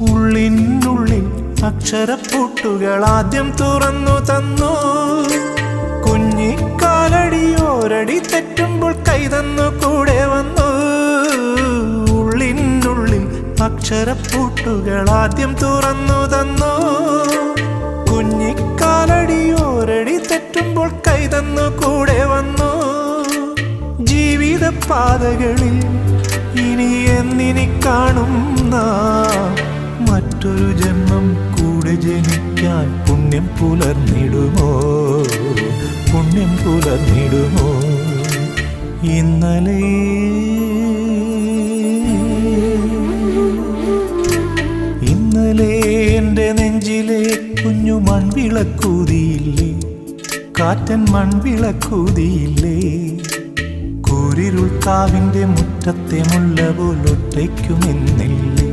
ഉള്ളിനുള്ളിൽ അക്ഷരപ്പൂട്ടുകൾ ആദ്യം തുറന്നു തന്നു. കുഞ്ഞിക്കാലടിയോരടി തെറ്റുമ്പോൾ കൈതന്നു കൂടെ വന്നു. ഉള്ളിനുള്ളിൽ അക്ഷരപ്പൂട്ടുകൾ ആദ്യം തുറന്നു തന്നു. കുഞ്ഞിക്കാലടിയോരടി തെറ്റുമ്പോൾ കൈതന്നു കൂടെ വന്നു. ജീവിത പാതകളിൽ ഇനി എന്നിനി കാണും നാം മറ്റൊരു ജന്മം കൂടെ ജനിക്കാൻ പുണ്യം പുലർന്നിടുമോ, പുണ്യം പുലർന്നിടുമോ? ഇന്നലെ എൻ്റെ നെഞ്ചിലെ കുഞ്ഞു മൺവിളക്കൂതിയില്ലേ, കാറ്റൻ മൺവിളക്കൂതിയില്ലേ? കൂരിരുൾ കാവിൻ്റെ മുറ്റത്തെ മുല്ല പോലൊറ്റയ്ക്കുമെന്നില്ലേ?